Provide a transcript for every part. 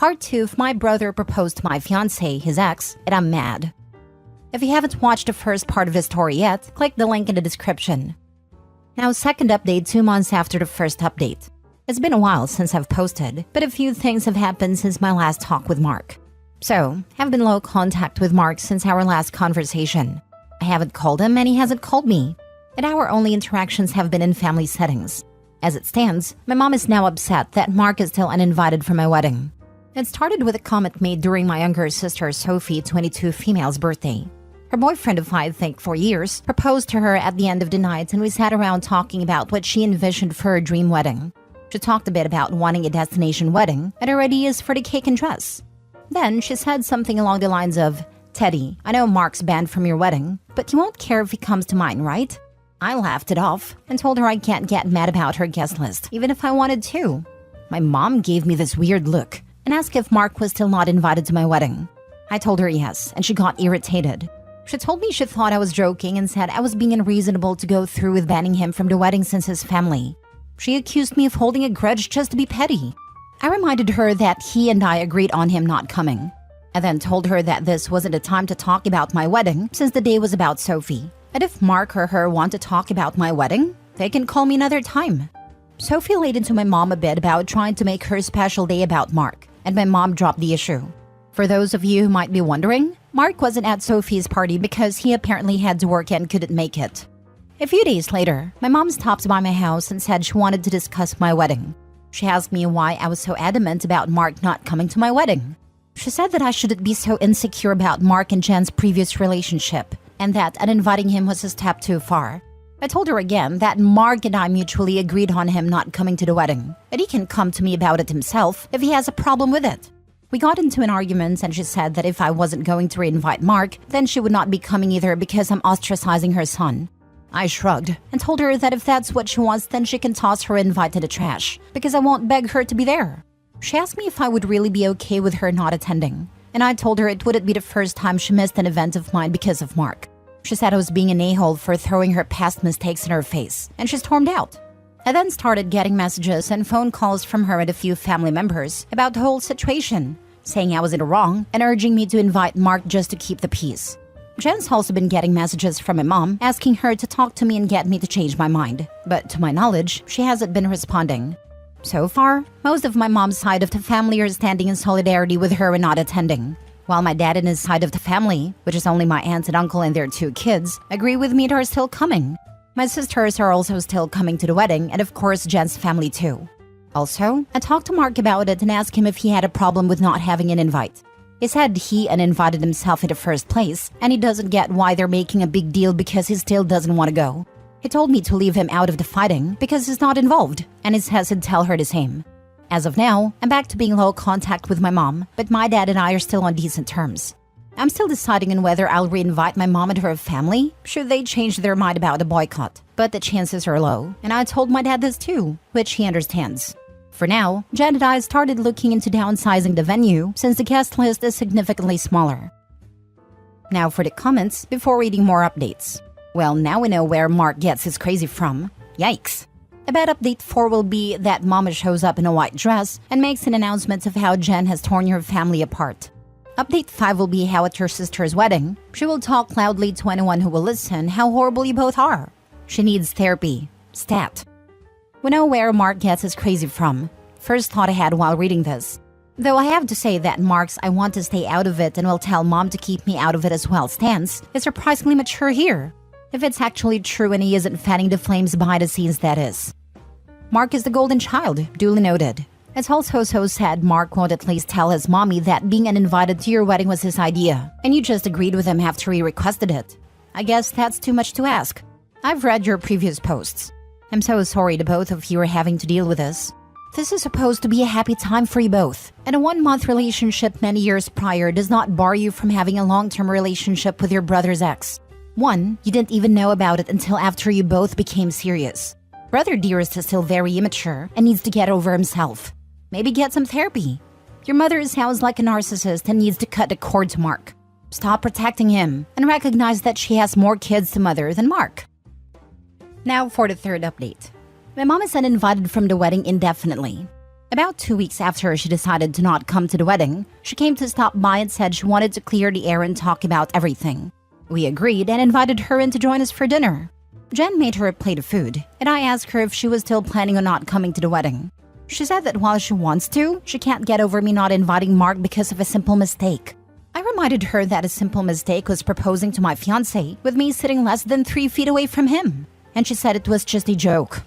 part 2 of my brother proposed to my fiancé, his ex, and I'm mad. If you haven't watched the first part of his story yet, click the link in the description. Now, second update 2 months after the first update. It's been a while since I've posted, but a few things have happened since my last talk with Mark. So, I've been low contact with Mark since our last conversation. I haven't called him and he hasn't called me. And our only interactions have been in family settings. As it stands, my mom is now upset that Mark is still uninvited for my wedding. It started with a comment made during my younger sister Sophie, 22 female's birthday. Her boyfriend of I think 4 years proposed to her at the end of the night, and we sat around talking about what she envisioned for her dream wedding. She talked a bit about wanting a destination wedding and her ideas for the cake and dress. Then she said something along the lines of, "Teddy, I know Mark's banned from your wedding, but you won't care if he comes to mine, right?" I laughed it off and told her I can't get mad about her guest list, even if I wanted to. My mom gave me this weird look and asked if Mark was still not invited to my wedding. I told her yes, and she got irritated. She told me she thought I was joking and said I was being unreasonable to go through with banning him from the wedding since his family. She accused me of holding a grudge just to be petty. I reminded her that he and I agreed on him not coming. I then told her that this wasn't a time to talk about my wedding since the day was about Sophie. And if Mark or her want to talk about my wedding, they can call me another time. Sophie laid into my mom a bit about trying to make her special day about Mark, and my mom dropped the issue. For those of you who might be wondering, Mark wasn't at Sophie's party because he apparently had to work and couldn't make it. A few days later, my mom stopped by my house and said she wanted to discuss my wedding. She asked me why I was so adamant about Mark not coming to my wedding. She said that I shouldn't be so insecure about Mark and Jen's previous relationship, and that uninviting him was a step too far. I told her again that Mark and I mutually agreed on him not coming to the wedding, and he can come to me about it himself if he has a problem with it. We got into an argument and she said that if I wasn't going to reinvite Mark, then she would not be coming either because I'm ostracizing her son. I shrugged and told her that if that's what she wants, then she can toss her invite to the trash, because I won't beg her to be there. She asked me if I would really be okay with her not attending, and I told her it wouldn't be the first time she missed an event of mine because of Mark. She said I was being an a-hole for throwing her past mistakes in her face, and she stormed out. I then started getting messages and phone calls from her and a few family members about the whole situation, saying I was in the wrong and urging me to invite Mark just to keep the peace. Jen's also been getting messages from my mom asking her to talk to me and get me to change my mind, but to my knowledge, she hasn't been responding. So far, most of my mom's side of the family are standing in solidarity with her and not attending, while my dad and his side of the family, which is only my aunt and uncle and their 2 kids, agree with me and are still coming. My sisters are also still coming to the wedding, and of course Jen's family too. Also, I talked to Mark about it and asked him if he had a problem with not having an invite. He said he uninvited himself in the first place, and he doesn't get why they're making a big deal because he still doesn't want to go. He told me to leave him out of the fighting because he's not involved, and he says he'd tell her the same. As of now, I'm back to being low contact with my mom, but my dad and I are still on decent terms. I'm still deciding on whether I'll reinvite my mom and her family, should they change their mind about a boycott, but the chances are low, and I told my dad this too, which he understands. For now, Jen and I started looking into downsizing the venue since the guest list is significantly smaller. Now for the comments before reading more updates. Well, now we know where Mark gets his crazy from. Yikes. About update 4 will be that Mama shows up in a white dress and makes an announcement of how Jen has torn her family apart. Update 5 will be how at her sister's wedding, she will talk loudly to anyone who will listen how horrible you both are. She needs therapy. Stat. We know where Mark gets his crazy from. First thought I had while reading this. Though I have to say that Mark's "I want to stay out of it and will tell mom to keep me out of it as well" stance is surprisingly mature here. If it's actually true and he isn't fanning the flames behind the scenes, that is. Mark is the golden child, duly noted. It's also so sad Mark won't at least tell his mommy that being uninvited to your wedding was his idea, and you just agreed with him after he requested it. I guess that's too much to ask. I've read your previous posts. I'm so sorry the both of you are having to deal with this. This is supposed to be a happy time for you both, and a 1-month relationship many years prior does not bar you from having a long-term relationship with your brother's ex. One, you didn't even know about it until after you both became serious. Brother Dearest is still very immature and needs to get over himself. Maybe get some therapy. Your mother sounds like a narcissist and needs to cut the cord to Mark. Stop protecting him and recognize that she has more kids to mother than Mark. Now for the third update. My mom is uninvited from the wedding indefinitely. About 2 weeks after she decided to not come to the wedding, she came to stop by and said she wanted to clear the air and talk about everything. We agreed and invited her in to join us for dinner. Jen made her a plate of food, and I asked her if she was still planning on not coming to the wedding. She said that while she wants to, she can't get over me not inviting Mark because of a simple mistake. I reminded her that a simple mistake was proposing to my fiancé with me sitting less than 3 feet away from him, and she said it was just a joke.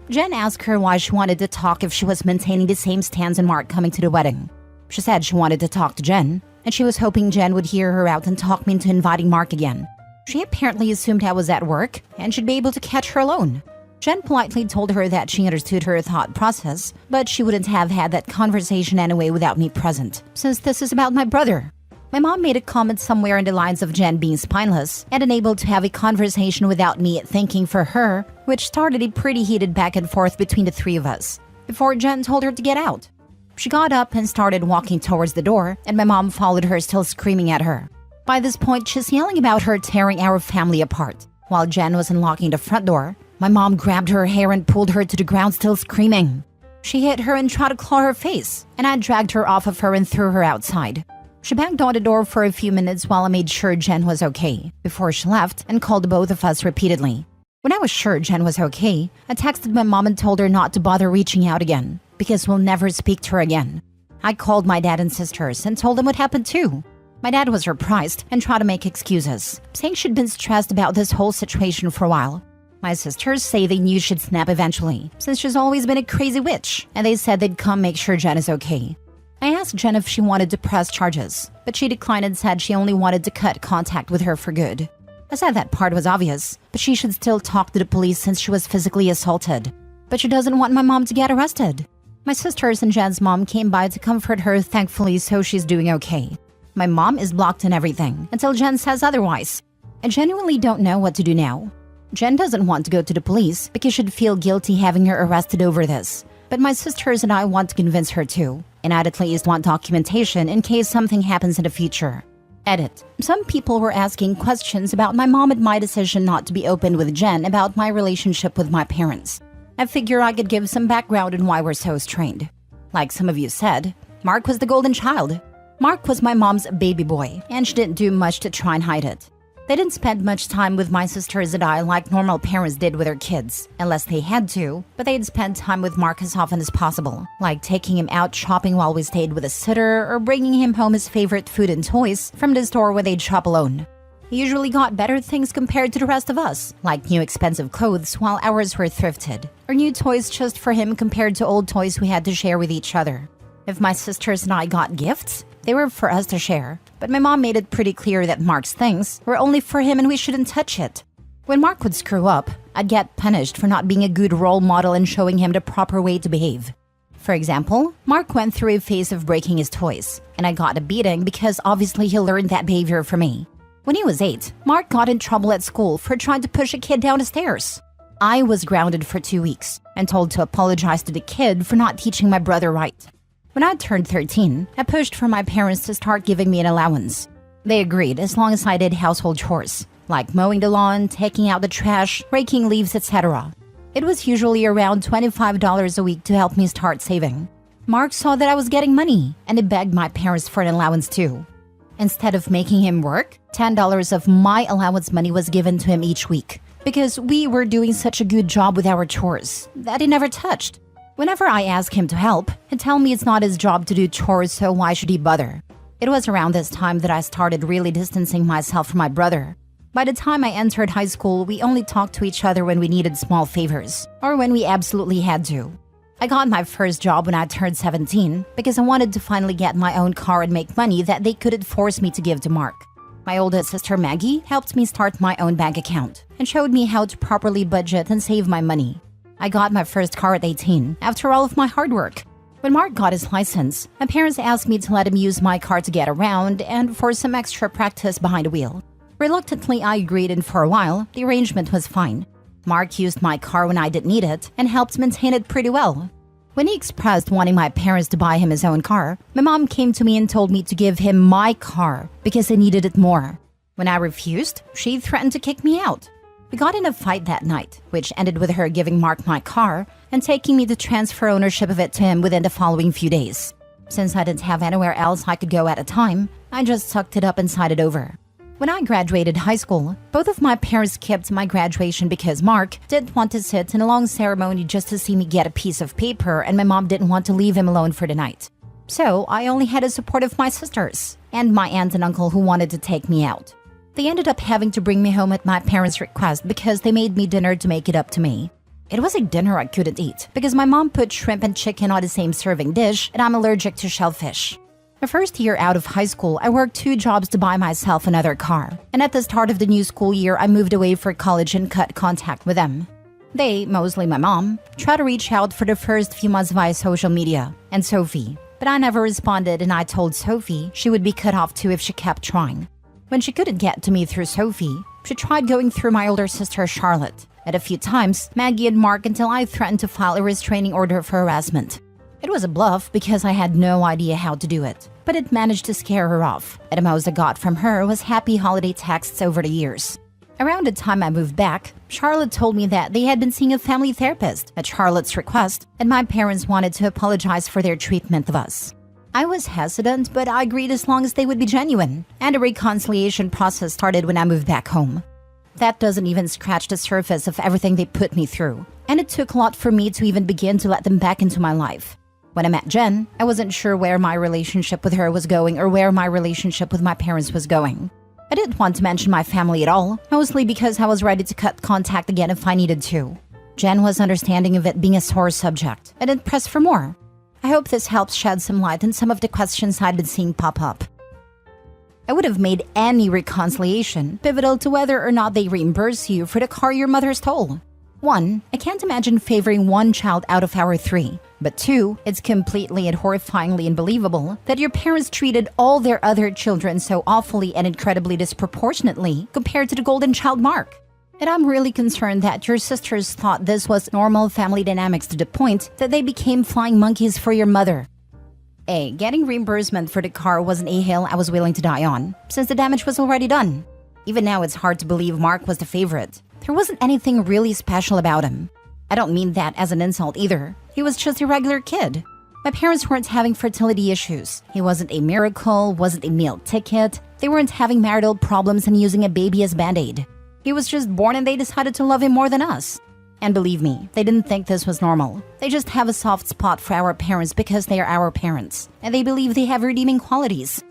Jen asked her why she wanted to talk if she was maintaining the same stance on Mark coming to the wedding. She said she wanted to talk to Jen, and she was hoping Jen would hear her out and talk me into inviting Mark again. She apparently assumed I was at work and should be able to catch her alone. Jen politely told her that she understood her thought process, but she wouldn't have had that conversation anyway without me present, since this is about my brother. My mom made a comment somewhere in the lines of Jen being spineless and unable to have a conversation without me thinking for her, which started a pretty heated back and forth between the three of us, before Jen told her to get out. She got up and started walking towards the door, and my mom followed her, still screaming at her. By this point, she's yelling about her tearing our family apart. While Jen was unlocking the front door, my mom grabbed her hair and pulled her to the ground, still screaming. She hit her and tried to claw her face, and I dragged her off of her and threw her outside. She banged on the door for a few minutes while I made sure Jen was okay, before she left and called both of us repeatedly. When I was sure Jen was okay, I texted my mom and told her not to bother reaching out again, because we'll never speak to her again. I called my dad and sisters and told them what happened too. My dad was surprised and tried to make excuses, saying she'd been stressed about this whole situation for a while. My sisters say they knew she'd snap eventually, since she's always been a crazy witch, and they said they'd come make sure Jen is okay. I asked Jen if she wanted to press charges, but she declined and said she only wanted to cut contact with her for good. I said that part was obvious, but she should still talk to the police since she was physically assaulted. But she doesn't want my mom to get arrested. My sisters and Jen's mom came by to comfort her, thankfully, so she's doing okay. My mom is blocked and everything, until Jen says otherwise. I genuinely don't know what to do now. Jen doesn't want to go to the police because she'd feel guilty having her arrested over this. But my sisters and I want to convince her too, and I'd at least want documentation in case something happens in the future. Edit. Some people were asking questions about my mom and my decision not to be open with Jen about my relationship with my parents. I figure I could give some background on why we're so strained. Like some of you said, Mark was the golden child. Mark was my mom's baby boy, and she didn't do much to try and hide it. They didn't spend much time with my sisters and I like normal parents did with their kids, unless they had to, but they'd spend time with Mark as often as possible, like taking him out shopping while we stayed with a sitter or bringing him home his favorite food and toys from the store where they'd shop alone. He usually got better things compared to the rest of us, like new expensive clothes while ours were thrifted, or new toys just for him compared to old toys we had to share with each other. If my sisters and I got gifts, they were for us to share, but my mom made it pretty clear that Mark's things were only for him and we shouldn't touch it. When Mark would screw up, I'd get punished for not being a good role model and showing him the proper way to behave. For example, Mark went through a phase of breaking his toys, and I got a beating because obviously he learned that behavior from me. When he was 8, Mark got in trouble at school for trying to push a kid down the stairs. I was grounded for 2 weeks and told to apologize to the kid for not teaching my brother right. When I turned 13, I pushed for my parents to start giving me an allowance. They agreed as long as I did household chores, like mowing the lawn, taking out the trash, raking leaves, etc. It was usually around $25 a week to help me start saving. Mark saw that I was getting money, and he begged my parents for an allowance too. Instead of making him work, $10 of my allowance money was given to him each week, because we were doing such a good job with our chores that he never touched. Whenever I ask him to help, he'd tell me it's not his job to do chores, so why should he bother? It was around this time that I started really distancing myself from my brother. By the time I entered high school, we only talked to each other when we needed small favors, or when we absolutely had to. I got my first job when I turned 17 because I wanted to finally get my own car and make money that they couldn't force me to give to Mark. My oldest sister Maggie helped me start my own bank account and showed me how to properly budget and save my money. I got my first car at 18 after all of my hard work. When Mark got his license, my parents asked me to let him use my car to get around and for some extra practice behind the wheel. Reluctantly, I agreed, and for a while, the arrangement was fine. Mark used my car when I didn't need it and helped maintain it pretty well. When he expressed wanting my parents to buy him his own car, my mom came to me and told me to give him my car because I needed it more. When I refused, she threatened to kick me out. We got in a fight that night, which ended with her giving Mark my car and taking me to transfer ownership of it to him within the following few days. Since I didn't have anywhere else I could go at a time, I just sucked it up and sighed it over. When I graduated high school, both of my parents skipped my graduation because Mark didn't want to sit in a long ceremony just to see me get a piece of paper, and my mom didn't want to leave him alone for the night. So I only had the support of my sisters and my aunt and uncle who wanted to take me out. They ended up having to bring me home at my parents' request because they made me dinner to make it up to me. It was a dinner I couldn't eat because my mom put shrimp and chicken on the same serving dish and I'm allergic to shellfish. The first year out of high school, I worked 2 jobs to buy myself another car. And at the start of the new school year, I moved away for college and cut contact with them. They, mostly my mom, tried to reach out for the first few months via social media, and Sophie. But I never responded and I told Sophie she would be cut off too if she kept trying. When she couldn't get to me through Sophie, she tried going through my older sister Charlotte, and a few times Maggie and Mark until I threatened to file a restraining order for harassment. It was a bluff because I had no idea how to do it, but it managed to scare her off, and the most I got from her was happy holiday texts over the years. Around the time I moved back, Charlotte told me that they had been seeing a family therapist at Charlotte's request, and my parents wanted to apologize for their treatment of us. I was hesitant, but I agreed as long as they would be genuine, and a reconciliation process started when I moved back home. That doesn't even scratch the surface of everything they put me through, and it took a lot for me to even begin to let them back into my life. When I met Jen, I wasn't sure where my relationship with her was going or where my relationship with my parents was going. I didn't want to mention my family at all, mostly because I was ready to cut contact again if I needed to. Jen was understanding of it being a sore subject, and didn't press for more. I hope this helps shed some light on some of the questions I'd been seeing pop up. I would have made any reconciliation pivotal to whether or not they reimburse you for the car your mother stole. 1, I can't imagine favoring one child out of our 3. But 2, it's completely and horrifyingly unbelievable that your parents treated all their other children so awfully and incredibly disproportionately compared to the golden child Mark. And I'm really concerned that your sisters thought this was normal family dynamics to the point that they became flying monkeys for your mother. A, getting reimbursement for the car wasn't a hill I was willing to die on, since the damage was already done. Even now it's hard to believe Mark was the favorite. There wasn't anything really special about him. I don't mean that as an insult either. He was just a regular kid. My parents weren't having fertility issues. He wasn't a miracle, wasn't a meal ticket. They weren't having marital problems and using a baby as Band-Aid. He was just born and they decided to love him more than us. And believe me, they didn't think this was normal. They just have a soft spot for our parents because they are our parents, and they believe they have redeeming qualities.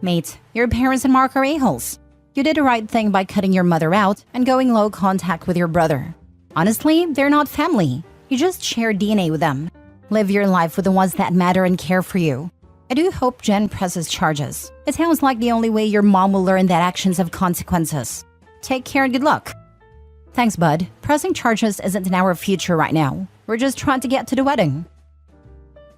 Mate, your parents and Mark are a-holes. You did the right thing by cutting your mother out and going low contact with your brother. Honestly, they're not family. You just share DNA with them. Live your life with the ones that matter and care for you. I do hope Jen presses charges. It sounds like the only way your mom will learn that actions have consequences. Take care and good luck. Thanks, bud. Pressing charges isn't in our future right now. We're just trying to get to the wedding.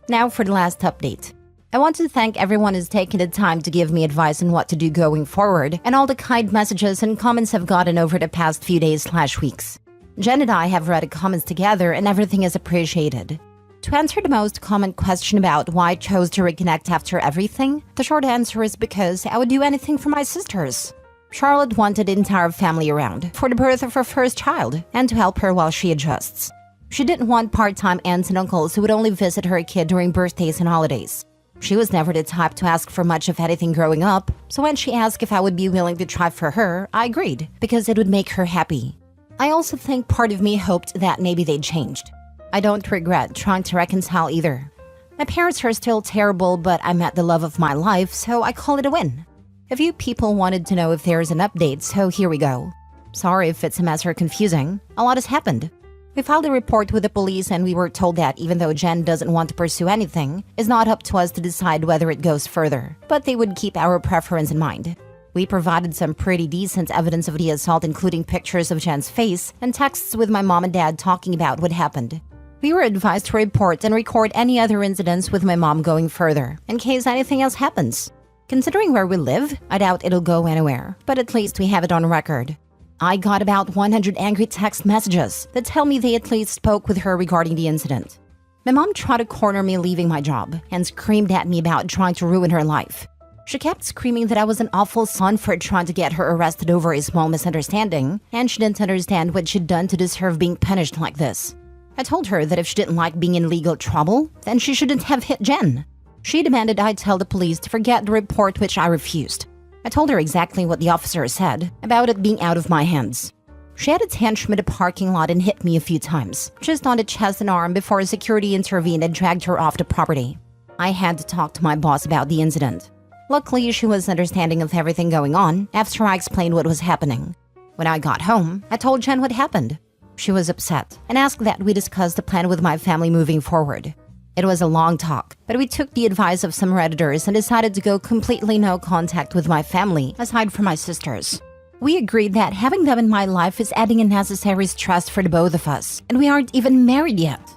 Now for the last update. I want to thank everyone who's taken the time to give me advice on what to do going forward, and all the kind messages and comments I've gotten over the past few days/weeks. Jen and I have read the comments together and everything is appreciated. To answer the most common question about why I chose to reconnect after everything, the short answer is because I would do anything for my sisters. Charlotte wanted the entire family around for the birth of her first child and to help her while she adjusts. She didn't want part-time aunts and uncles who would only visit her kid during birthdays and holidays. She was never the type to ask for much of anything growing up, so when she asked if I would be willing to try for her, I agreed, because it would make her happy. I also think part of me hoped that maybe they'd changed. I don't regret trying to reconcile either. My parents are still terrible, but I met the love of my life, so I call it a win. A few people wanted to know if there's an update, so here we go. Sorry if it's a mess or confusing. A lot has happened. We filed a report with the police and we were told that even though Jen doesn't want to pursue anything, it's not up to us to decide whether it goes further, but they would keep our preference in mind. We provided some pretty decent evidence of the assault, including pictures of Jen's face and texts with my mom and dad talking about what happened. We were advised to report and record any other incidents with my mom going further, in case anything else happens. Considering where we live, I doubt it'll go anywhere, but at least we have it on record. I got about 100 angry text messages that tell me they at least spoke with her regarding the incident. My mom tried to corner me leaving my job and screamed at me about trying to ruin her life. She kept screaming that I was an awful son for trying to get her arrested over a small misunderstanding, and she didn't understand what she'd done to deserve being punished like this. I told her that if she didn't like being in legal trouble, then she shouldn't have hit Jen. She demanded I tell the police to forget the report, which I refused. I told her exactly what the officer said about it being out of my hands. She had a tantrum in the parking lot and hit me a few times, just on the chest and arm before security intervened and dragged her off the property. I had to talk to my boss about the incident. Luckily, she was understanding of everything going on after I explained what was happening. When I got home, I told Jen what happened. She was upset and asked that we discuss the plan with my family moving forward. It was a long talk, but we took the advice of some Redditors and decided to go completely no contact with my family, aside from my sisters. We agreed that having them in my life is adding unnecessary stress for the both of us, and we aren't even married yet.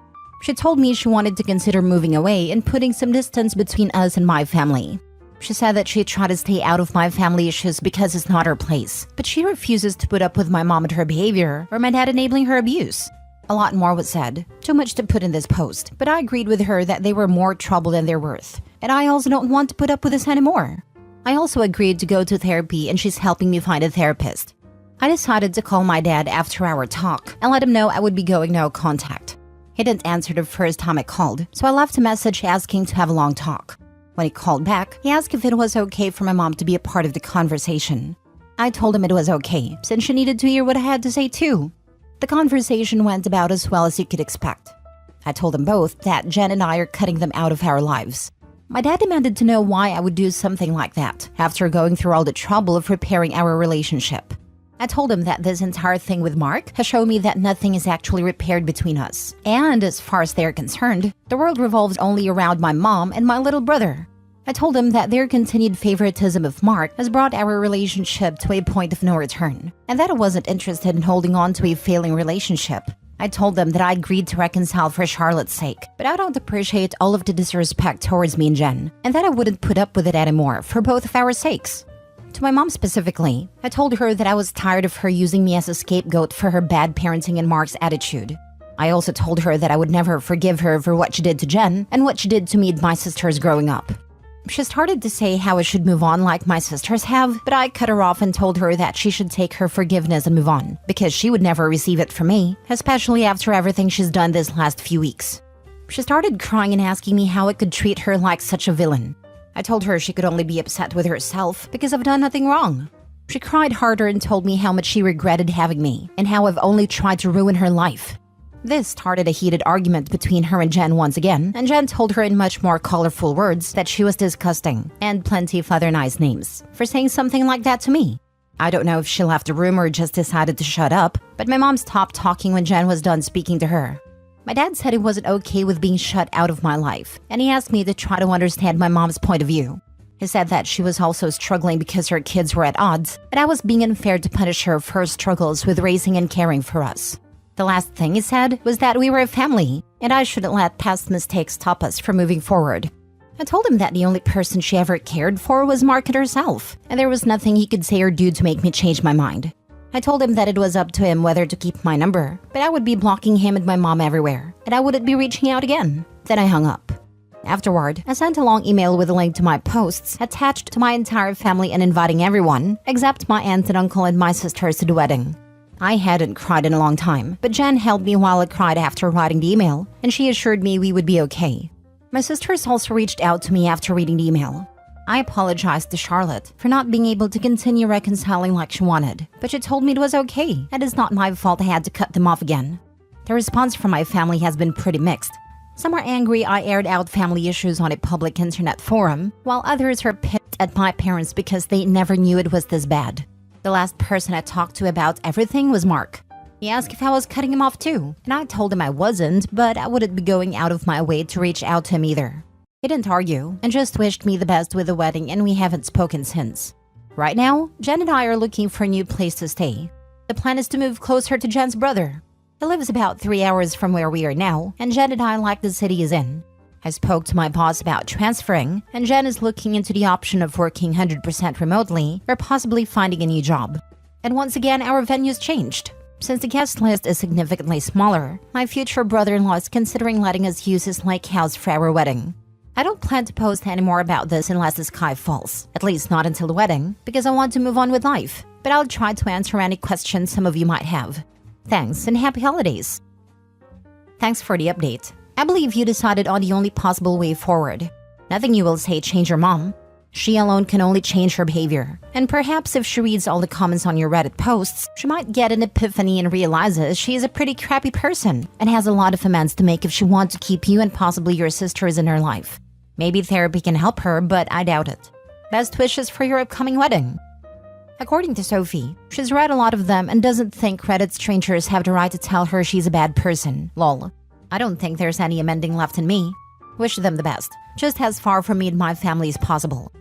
She told me she wanted to consider moving away and putting some distance between us and my family. She said that she'd try to stay out of my family issues because it's not her place, but she refuses to put up with my mom and her behavior or my dad enabling her abuse. A lot more was said, too much to put in this post, but I agreed with her that they were more trouble than they're worth, and I also don't want to put up with this anymore. I also agreed to go to therapy, and she's helping me find a therapist. I decided to call my dad after our talk and let him know I would be going no contact. He didn't answer the first time I called, so I left a message asking to have a long talk. When he called back, he asked if it was okay for my mom to be a part of the conversation. I told him it was okay, since she needed to hear what I had to say too. The conversation went about as well as you could expect. I told them both that Jen and I are cutting them out of our lives. My dad demanded to know why I would do something like that, after going through all the trouble of repairing our relationship. I told him that this entire thing with Mark has shown me that nothing is actually repaired between us. And as far as they're concerned, the world revolves only around my mom and my little brother. I told him that their continued favoritism of Mark has brought our relationship to a point of no return, and that I wasn't interested in holding on to a failing relationship. I told them that I agreed to reconcile for Charlotte's sake, but I don't appreciate all of the disrespect towards me and Jen, and that I wouldn't put up with it anymore for both of our sakes. To my mom specifically, I told her that I was tired of her using me as a scapegoat for her bad parenting and Mark's attitude. I also told her that I would never forgive her for what she did to Jen and what she did to me and my sisters growing up. She started to say how I should move on like my sisters have, but I cut her off and told her that she should take her forgiveness and move on, because she would never receive it from me, especially after everything she's done this last few weeks. She started crying and asking me how I could treat her like such a villain. I told her she could only be upset with herself because I've done nothing wrong. She cried harder and told me how much she regretted having me and how I've only tried to ruin her life. This started a heated argument between her and Jen once again, and Jen told her in much more colorful words that she was disgusting, and plenty of other nice names, for saying something like that to me. I don't know if she left the room or just decided to shut up, but my mom stopped talking when Jen was done speaking to her. My dad said he wasn't okay with being shut out of my life, and he asked me to try to understand my mom's point of view. He said that she was also struggling because her kids were at odds, and I was being unfair to punish her for her struggles with raising and caring for us. The last thing he said was that we were a family, and I shouldn't let past mistakes stop us from moving forward. I told him that the only person she ever cared for was Margaret herself, and there was nothing he could say or do to make me change my mind. I told him that it was up to him whether to keep my number, but I would be blocking him and my mom everywhere, and I wouldn't be reaching out again. Then I hung up. Afterward, I sent a long email with a link to my posts attached to my entire family and inviting everyone, except my aunt and uncle and my sisters, to the wedding. I hadn't cried in a long time, but Jen held me while I cried after writing the email, and she assured me we would be okay. My sisters also reached out to me after reading the email. I apologized to Charlotte for not being able to continue reconciling like she wanted, but she told me it was okay, and it's not my fault I had to cut them off again. The response from my family has been pretty mixed. Some are angry I aired out family issues on a public internet forum, while others are pissed at my parents because they never knew it was this bad. The last person I talked to about everything was Mark. He asked if I was cutting him off too, and I told him I wasn't, but I wouldn't be going out of my way to reach out to him either. He didn't argue, and just wished me the best with the wedding, and we haven't spoken since. Right now, Jen and I are looking for a new place to stay. The plan is to move closer to Jen's brother. He lives about 3 hours from where we are now, and Jen and I like the city he's in. I spoke to my boss about transferring, and Jen is looking into the option of working 100% remotely or possibly finding a new job. And once again, our venue's changed. Since the guest list is significantly smaller, my future brother-in-law is considering letting us use his lake house for our wedding. I don't plan to post any more about this unless the sky falls, at least not until the wedding, because I want to move on with life. But I'll try to answer any questions some of you might have. Thanks and happy holidays! Thanks for the update. I believe you decided on the only possible way forward. Nothing you will say change your mom. She alone can only change her behavior. And perhaps if she reads all the comments on your Reddit posts, she might get an epiphany and realizes she is a pretty crappy person and has a lot of amends to make if she wants to keep you and possibly your sisters in her life. Maybe therapy can help her, but I doubt it. Best wishes for your upcoming wedding. According to Sophie, she's read a lot of them and doesn't think Reddit strangers have the right to tell her she's a bad person. Lol. I don't think there's any amending left in me. Wish them the best. Just as far from me and my family as possible.